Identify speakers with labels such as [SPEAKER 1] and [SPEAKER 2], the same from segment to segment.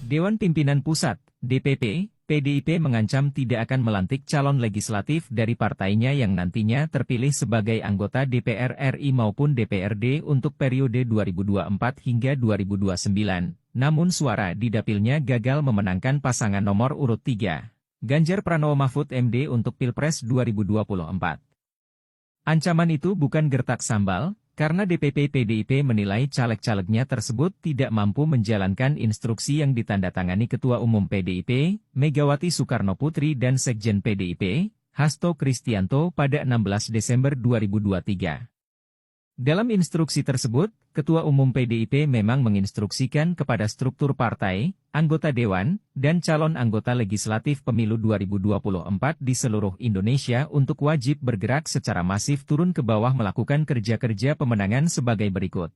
[SPEAKER 1] Dewan Pimpinan Pusat, DPP, PDIP mengancam tidak akan melantik calon legislatif dari partainya yang nantinya terpilih sebagai anggota DPR RI maupun DPRD untuk periode 2024 hingga 2029. Namun suara di dapilnya gagal memenangkan pasangan nomor urut 3, Ganjar Pranowo Mahfud MD untuk Pilpres 2024. Ancaman itu bukan gertak sambal, karena DPP PDIP menilai caleg-calegnya tersebut tidak mampu menjalankan instruksi yang ditandatangani Ketua Umum PDIP, Megawati Soekarnoputri dan Sekjen PDIP, Hasto Kristianto pada 16 Desember 2023. Dalam instruksi tersebut, Ketua Umum PDIP memang menginstruksikan kepada struktur partai, anggota dewan, dan calon anggota legislatif pemilu 2024 di seluruh Indonesia untuk wajib bergerak secara masif turun ke bawah melakukan kerja-kerja pemenangan sebagai berikut.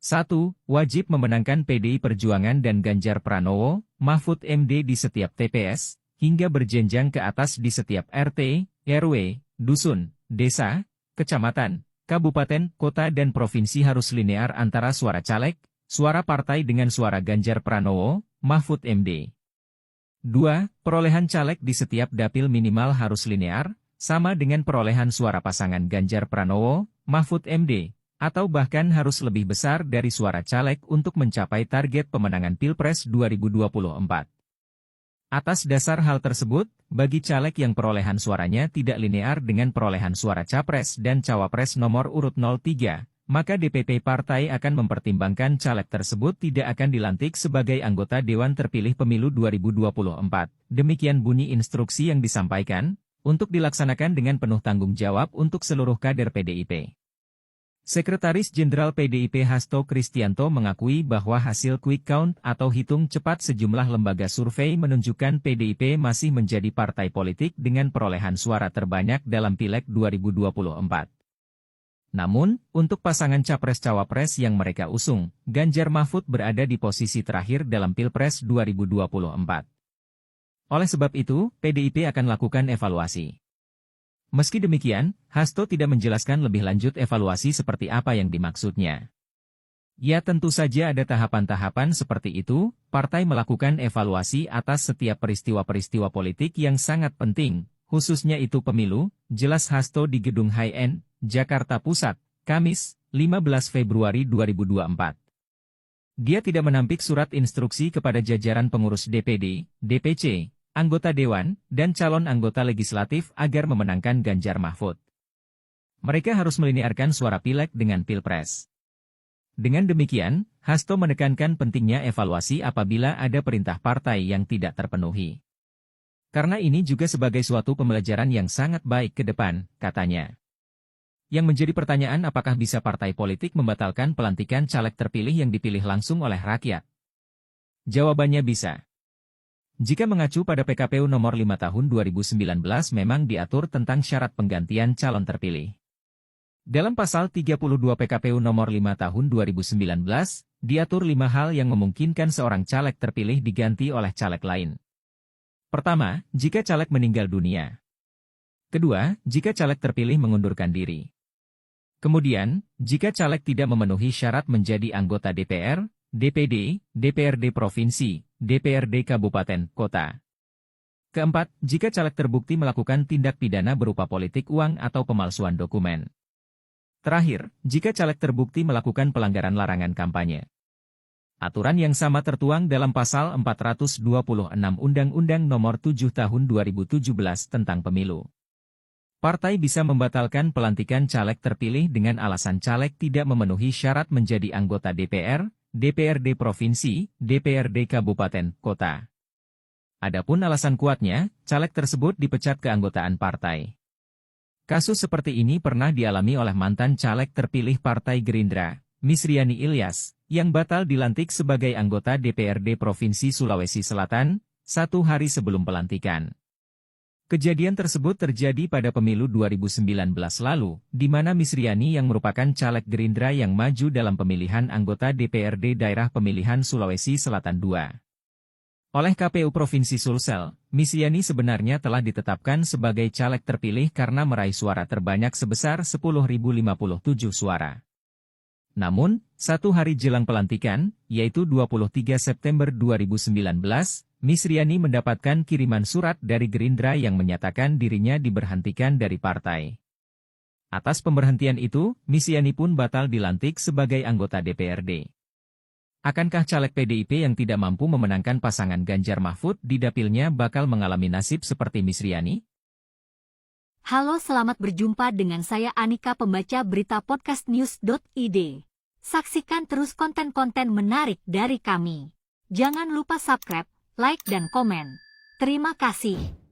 [SPEAKER 1] 1. Wajib memenangkan PDI Perjuangan dan Ganjar Pranowo, Mahfud MD di setiap TPS, hingga berjenjang ke atas di setiap RT, RW, dusun, desa, kecamatan, kabupaten, kota dan provinsi harus linear antara suara caleg, suara partai dengan suara Ganjar Pranowo, Mahfud MD. 2. Perolehan caleg di setiap dapil minimal harus linear, sama dengan perolehan suara pasangan Ganjar Pranowo, Mahfud MD, atau bahkan harus lebih besar dari suara caleg untuk mencapai target pemenangan Pilpres 2024. Atas dasar hal tersebut, bagi caleg yang perolehan suaranya tidak linear dengan perolehan suara capres dan cawapres nomor urut 03, maka DPP partai akan mempertimbangkan caleg tersebut tidak akan dilantik sebagai anggota Dewan Terpilih Pemilu 2024. Demikian bunyi instruksi yang disampaikan, untuk dilaksanakan dengan penuh tanggung jawab untuk seluruh kader PDIP. Sekretaris Jenderal PDIP Hasto Kristianto mengakui bahwa hasil quick count atau hitung cepat sejumlah lembaga survei menunjukkan PDIP masih menjadi partai politik dengan perolehan suara terbanyak dalam Pileg 2024. Namun, untuk pasangan Capres-Cawapres yang mereka usung, Ganjar Mahfud berada di posisi terakhir dalam Pilpres 2024. Oleh sebab itu, PDIP akan lakukan evaluasi. Meski demikian, Hasto tidak menjelaskan lebih lanjut evaluasi seperti apa yang dimaksudnya. Ya tentu saja ada tahapan-tahapan seperti itu, partai melakukan evaluasi atas setiap peristiwa-peristiwa politik yang sangat penting, khususnya itu pemilu, jelas Hasto di Gedung High-End, Jakarta Pusat, Kamis, 15 Februari 2024. Dia tidak menampik surat instruksi kepada jajaran pengurus DPD, DPC, anggota dewan, dan calon anggota legislatif agar memenangkan Ganjar Mahfud. Mereka harus melinearkan suara Pileg dengan Pilpres. Dengan demikian, Hasto menekankan pentingnya evaluasi apabila ada perintah partai yang tidak terpenuhi. Karena ini juga sebagai suatu pembelajaran yang sangat baik ke depan, katanya. Yang menjadi pertanyaan apakah bisa partai politik membatalkan pelantikan caleg terpilih yang dipilih langsung oleh rakyat? Jawabannya bisa. Jika mengacu pada PKPU nomor 5 tahun 2019 memang diatur tentang syarat penggantian calon terpilih. Dalam pasal 32 PKPU nomor 5 tahun 2019, diatur 5 hal yang memungkinkan seorang caleg terpilih diganti oleh caleg lain. Pertama, jika caleg meninggal dunia. Kedua, jika caleg terpilih mengundurkan diri. Kemudian, jika caleg tidak memenuhi syarat menjadi anggota DPR, DPD, DPRD Provinsi, DPRD Kabupaten, Kota. Keempat, jika caleg terbukti melakukan tindak pidana berupa politik uang atau pemalsuan dokumen. Terakhir, jika caleg terbukti melakukan pelanggaran larangan kampanye. Aturan yang sama tertuang dalam Pasal 426 Undang-Undang Nomor 7 Tahun 2017 tentang Pemilu. Partai bisa membatalkan pelantikan caleg terpilih dengan alasan caleg tidak memenuhi syarat menjadi anggota DPR, DPRD Provinsi, DPRD Kabupaten, Kota. Adapun alasan kuatnya, caleg tersebut dipecat keanggotaan partai. Kasus seperti ini pernah dialami oleh mantan caleg terpilih Partai Gerindra, Misriani Ilyas, yang batal dilantik sebagai anggota DPRD Provinsi Sulawesi Selatan, 1 hari sebelum pelantikan. Kejadian tersebut terjadi pada pemilu 2019 lalu, di mana Misriani yang merupakan caleg Gerindra yang maju dalam pemilihan anggota DPRD Daerah Pemilihan Sulawesi Selatan II. Oleh KPU Provinsi Sulsel, Misriani sebenarnya telah ditetapkan sebagai caleg terpilih karena meraih suara terbanyak sebesar 10.057 suara. Namun, satu hari jelang pelantikan, yaitu 23 September 2019, Miss Riani mendapatkan kiriman surat dari Gerindra yang menyatakan dirinya diberhentikan dari partai. Atas pemberhentian itu, Miss Riani pun batal dilantik sebagai anggota DPRD. Akankah caleg PDIP yang tidak mampu memenangkan pasangan Ganjar Mahfud di dapilnya bakal mengalami nasib seperti Miss Riani?
[SPEAKER 2] Halo, selamat berjumpa dengan saya Anika, pembaca berita podcastnews.id. Saksikan terus konten-konten menarik dari kami. Jangan lupa subscribe, like dan komen. Terima kasih.